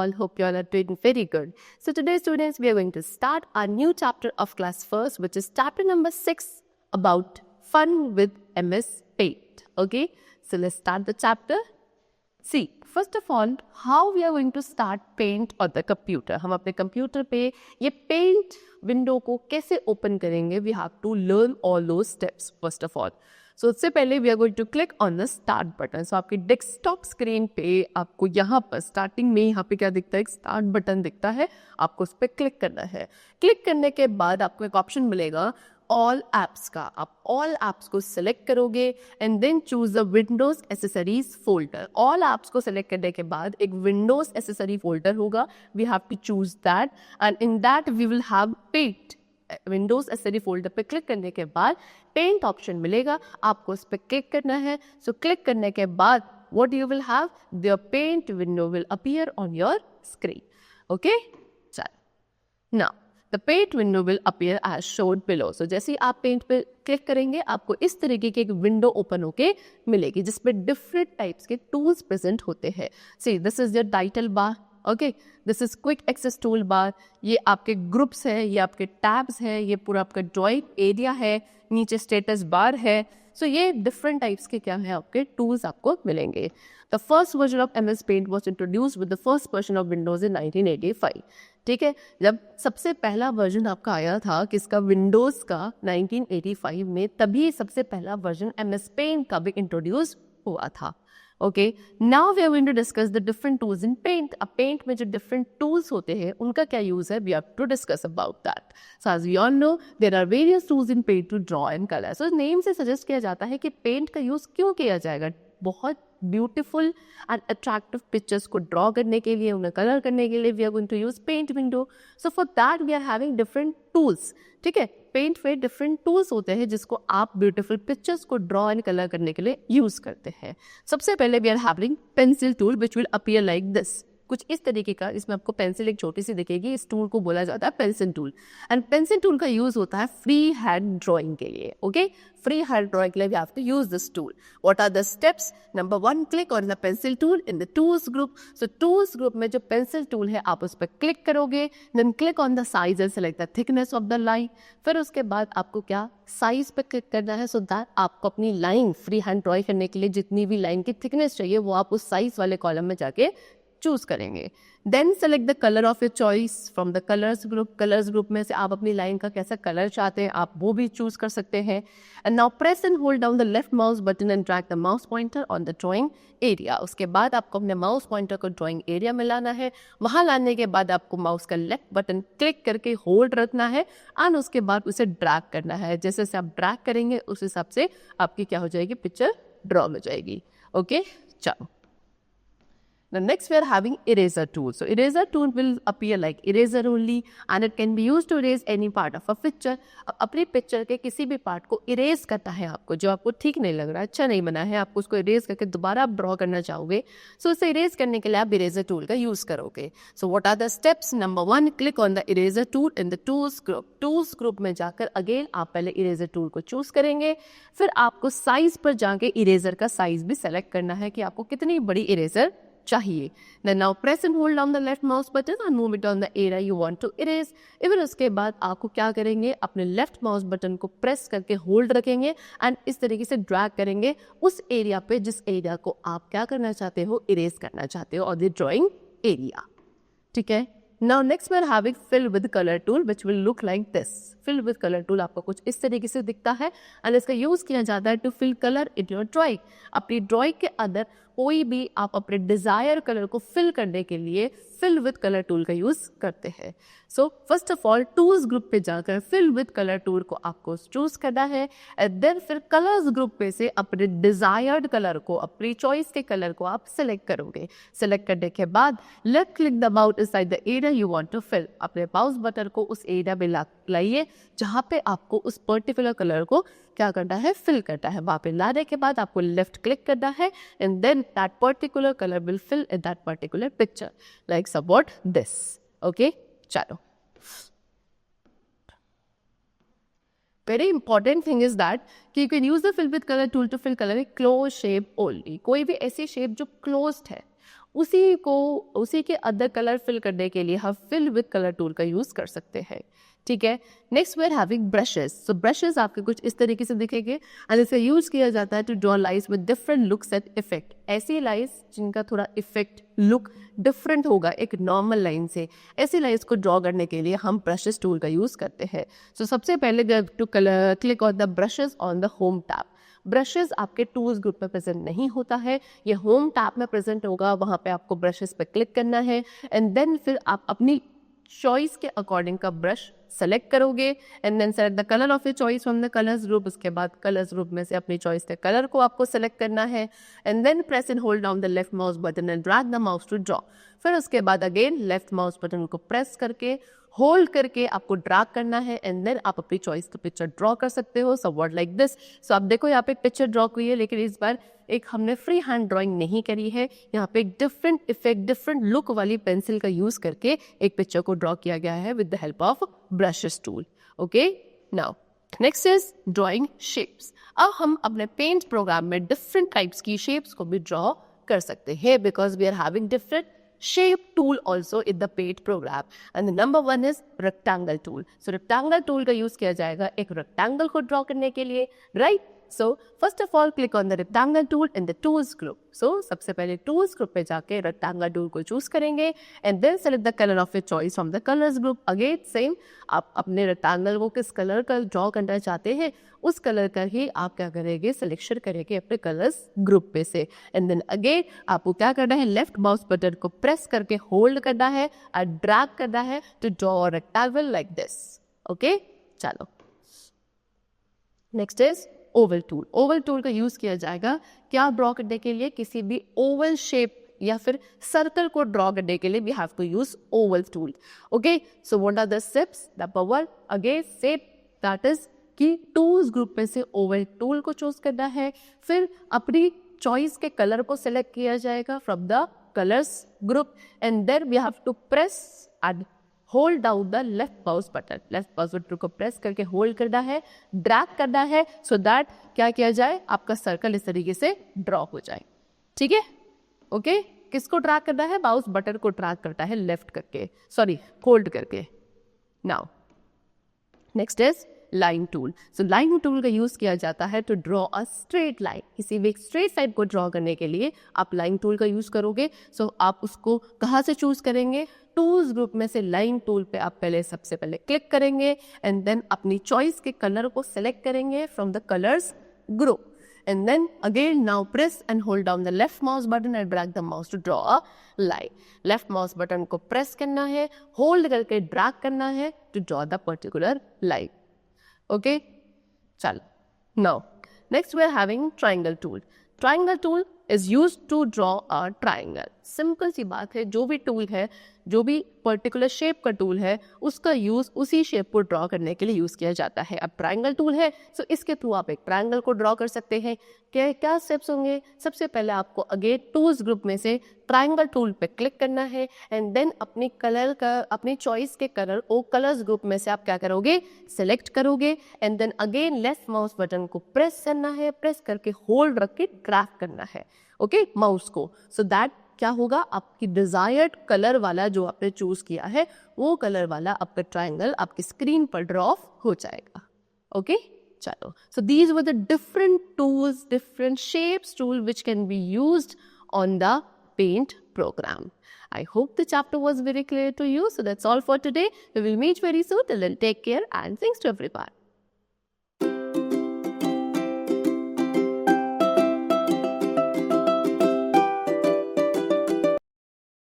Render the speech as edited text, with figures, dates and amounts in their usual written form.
all. Hope you all are doing very good. So today, students, we are going to start our new chapter of class first, which is chapter number 6 about fun with MS Paint. Okay, so let's start the chapter. See, first of all, how we are going to start Paint on the computer. हम अपने computer पे ये Paint window को कैसे open करेंगे? We have to learn all those steps first of all. So उससे पहले we are going to click on the start button. So आपकी desktop screen पे आपको यहाँ पर starting में यहाँ पे क्या दिखता है? एक start button दिखता है. आपको उस पर click करना है. Click करने के बाद आपको एक option मिलेगा all apps का. आप all apps को select करोगे and then choose the Windows accessories folder. All apps को select करने के बाद एक Windows accessory folder होगा. We have to choose that and in that we will have Paint. Windows accessory folder पे click करने के बाद पेंट ऑप्शन मिलेगा, आपको उस पर क्लिक करना है. सो क्लिक करने के बाद what you will have, the paint window will appear on your screen. Okay, चलो now the paint window will appear as showed below. So जैसे ही आप पेंट पे क्लिक करेंगे आपको इस तरीके की एक विंडो ओपन होके मिलेगी जिसमें डिफरेंट टाइप्स के टूल्स प्रेजेंट होते हैं. See this is your title bar. Okay, this is quick access tool bar. ये आपके ग्रुप्स है, ये आपके टैब्स है, ये पूरा आपका ड्राइंग एरिया है, नीचे स्टेटस बार है. सो ये डिफरेंट टाइप्स के क्या है आपके टूल्स आपको मिलेंगे. The first version of MS Paint was introduce with the first version of Windows in 1985. ठीक है, जब सबसे पहला वर्जन आपका आया था किसका, विंडोज का 1985 में, तभी सबसे पहला वर्जन MS Paint का भी इंट्रोड्यूस हुआ था. Okay, now we are going to discuss the different tools in Paint. अब Paint में जो different tools होते हैं उनका क्या use है, we have to discuss about that. So as we all know, there are various tools in Paint to draw and color. So name से suggest किया जाता है कि Paint का use क्यों किया जाएगा. बहुत ब्यूटीफुल एंड अट्रैक्टिव पिक्चर्स को ड्रॉ करने के लिए, उन्हें कलर करने के लिए we are going to use paint window. So for that we are having different tools. ठीक है, पेंट में डिफरेंट टूल्स होते हैं जिसको आप ब्यूटीफुल पिक्चर्स को ड्रॉ एंड कलर करने के लिए यूज करते हैं. सबसे पहले we are having pencil tool which will appear like this. कुछ इस तरीके का, इसमें आपको पेंसिल एक छोटी सी दिखेगी. इस टूल को बोला जाता है pencil tool and pencil tool का यूज होता है फ्री हैंड ड्राइंग के लिए. ओके, फ्री हैंड ड्राइंग के लिए we have to use this tool. What are the steps? Number 1, click on the pencil tool in the tools group. So tools group में जो pencil tool है आप उस पर क्लिक करोगे, then click on the size and select the thickness of the line. फिर उसके बाद आपको क्या, साइज पे क्लिक करना है सो दैट आपको अपनी लाइन फ्री हैंड ड्राइंग करने के लिए जितनी भी लाइन की थिकनेस चाहिए वो आप उस साइज वाले कॉलम में जाके चूज करेंगे. Then select the colour of your choice from the colours group. Colours group में से आप अपनी लाइन का कैसा कलर चाहते हैं आप वो भी चूज कर सकते हैं. And now press and hold down the left mouse button and drag the mouse pointer on the drawing area. उसके बाद आपको अपने माउस पॉइंटर को ड्राइंग एरिया में लाना है. वहां लाने के बाद आपको माउस का लेफ्ट बटन क्लिक करके होल्ड रखना है एंड उसके बाद उसे ड्रैग करना है. जैसे जैसे आप ड्रैग करेंगे उस हिसाब से आपकी क्या हो जाएगी, पिक्चर ड्रॉ हो जाएगी. ओके, चलो. The next we are having eraser tool. So eraser tool will appear like eraser only and it can be used to erase any part of a picture. अब अपनी पिक्चर के किसी भी part को erase करना है आपको, जो आपको ठीक नहीं लग रहा है, अच्छा नहीं बना है, आपको उसको इरेज करके दोबारा आप ड्रॉ करना चाहोगे. सो उसे इरेज करने के लिए आप इरेजर टूल का यूज करोगे. So what are the steps? Number 1, click on the eraser tool in the tools group. Tools group में जाकर अगेन आप पहले इरेजर टूल को चूज करेंगे. फिर आपको साइज पर जाके इरेजर का साइज भी सेलेक्ट करना है कि आपको कितनी बड़ी इरेजर चाहिए. Then now press and hold down the left mouse button and move it on the area you want to erase. फिर उसके बाद आपको क्या करेंगे, अपने लेफ्ट माउस बटन को प्रेस करके होल्ड रखेंगे एंड इस तरीके से ड्रैग करेंगे उस एरिया पे जिस एरिया को आप क्या करना चाहते हो, इरेज करना चाहते हो, और द ड्राइंग एरिया. ठीक है. Now next we are having fill with color tool which will look like this. Fill with color tool आपको कुछ इस तरीके से दिखता है एंड इसका यूज किया जाता है to fill colour in your drawing. अपनी ड्राइंग के अंदर कोई भी आप अपने डिजायर कलर को फिल करने के लिए फिल विद कलर टूल का यूज करते हैं. So first of all tools group पे जाकर फिल विद कलर टूल को आपको चूज करना है एंड देन फिर कलर्स ग्रुप पे से अपने डिजायर्ड कलर को, अपनी चॉइस के कलर को आप सिलेक्ट करोगे. सिलेक्ट करने के बाद left click the mouse inside the area you want to fill. अपने माउस बटन को उस एरिया में लाइए जहाँ पे आपको उस पर्टिकुलर कलर को क्या करना है, फिल करना है. वहाँ पे लाने के बाद आपको लेफ्ट क्लिक करना है and then that particular colour will fill in that particular picture like somewhat this. Okay, चलो. Very important thing is that कि you can use the fill with color tool to fill color in closed shape only. कोई भी ऐसी shape जो closed है उसी के other colour fill करने के लिए हम फिल विद कलर टूल का यूज़ कर सकते हैं, ठीक है। Next we are having brushes. So brushes आपके कुछ इस तरीके से दिखेंगे एंड इसे यूज किया जाता है to draw lines with different looks and effect. ऐसी लाइंस जिनका थोड़ा इफेक्ट लुक डिफरेंट होगा एक नॉर्मल लाइन से, ऐसी लाइंस को ड्रॉ करने के लिए हम ब्रशेस टूल का यूज करते हैं। सो सबसे पहले we have to click on the brushes on the home tab. Brushes आपके टूल्स ग्रुप में प्रेजेंट नहीं होता है, ये होम टैब में प्रेजेंट होगा, वहाँ पे आपको ब्रशेस पे क्लिक करना है एंड देन फिर आप अपनी चॉइस के अकॉर्डिंग का ब्रश सेलेक्ट करोगे and then select the colour of your choice from the colours group. उसके बाद कलर्स ग्रुप में से अपनी चॉइस के कलर को आपको सेलेक्ट करना है and then press and hold down the left mouse button and drag the mouse to draw. फिर उसके बाद अगेन लेफ्ट माउस बटन को प्रेस करके होल्ड करके आपको ड्रैग करना है एंड देन आप अपनी चॉइस का पिक्चर ड्रॉ कर सकते हो। So what like this. So आप देखो यहाँ पे एक पिक्चर ड्रॉ हुई है, लेकिन इस बार एक हमने फ्री हैंड ड्राइंग नहीं करी है, यहाँ पे एक डिफरेंट इफेक्ट डिफरेंट लुक वाली पेंसिल का यूज करके एक पिक्चर को ड्रॉ किया गया है with the help of brushes tool. Okay, now next is drawing shapes. अब हम अपने पेंट प्रोग्राम में डिफरेंट टाइप्स की शेप्स को भी ड्रॉ कर सकते हैं because we are having different shape tool also in the paint program and the number one is rectangle tool. So rectangle tool का use किया जाएगा एक rectangle को draw करने के लिए, right? So first of all click on the rectangle tool in the tools group. So सबसे पहले tools group पे जाके rectangle tool को choose करेंगे and then select the color of your choice from the colors group. Again same, आप अपने rectangle को किस कलर का draw करना चाहते हैं उस कलर का ही आप क्या करेंगे, सिलेक्शन करेंगे अपने कलर्स ग्रुप पे से एंड देन अगेन आपको क्या करना है, लेफ्ट माउस बटन को प्रेस करके होल्ड करना है और ड्रैग करना है to draw rectangle like this. Okay, चलो next is oval tool. Oval tool का यूज किया जाएगा क्या ड्रॉ करने के लिए, किसी भी ओवल शेप या फिर सर्कल को ड्रॉ करने के लिए we have to use oval tool. Okay, so what are the steps, number one again same that is कि टूल्स ग्रुप में से ओवल टूल को चूज करना है, फिर अपनी चॉइस के कलर को सिलेक्ट किया जाएगा from the colours group and then we have to press and hold down the left mouse button. Left mouse button को प्रेस करके होल्ड करना है, ड्रैग करना है सो दैट क्या किया जाए, आपका सर्कल इस तरीके से ड्रॉ हो जाए। ठीक है, ओके, किसको ड्रैग करना है, माउस बटन को ड्रैग करता है लेफ्ट करके, सॉरी होल्ड करके। Now next is line tool. So line tool का यूज किया जाता है to draw a straight line. किसी भी स्ट्रेट लाइन को ड्रॉ करने के लिए आप लाइन टूल का यूज करोगे। सो आप उसको कहाँ से चूज करेंगे, टूल्स ग्रुप में से लाइन टूल पे आप सबसे पहले क्लिक करेंगे एंड देन अपनी चॉइस के कलर को सेलेक्ट करेंगे from the colours group and then again now press and hold down the left mouse button and drag the mouse to draw a line. Left mouse button को press करना है, hold करके drag करना है to draw the particular line. Okay, चलो. Now next we are having triangle tool. Triangle tool is used to draw a triangle. Simple सी बात है, जो भी टूल है, जो भी पर्टिकुलर शेप का टूल है उसका यूज उसी शेप को ड्रॉ करने के लिए यूज किया जाता है। अब ट्रायंगल टूल है सो इसके थ्रू आप एक ट्रायंगल को ड्रॉ कर सकते हैं। क्या स्टेप्स होंगे, सबसे पहले आपको अगेन टूल्स ग्रुप में से ट्रायंगल टूल पे क्लिक करना है एंड देन अपनी कलर का अपनी चॉइस के कलर को कलर्स ग्रुप में से आप क्या करोगे, सिलेक्ट करोगे and then again left mouse button को प्रेस करना है, प्रेस करके होल्ड रख के ड्रैग करना है ओके माउस को, सो दैट क्या होगा, आपकी डिजायर्ड कलर वाला जो आपने चूज किया है वो कलर वाला आपका ट्रायंगल आपकी स्क्रीन पर ड्रॉ हो जाएगा। ओके, चलो, so these were the different tools, different shapes tool which can be used on the paint program. I hope the chapter was very clear to you. So that's all for today. We will meet very soon. Till then, take care and thanks to everyone.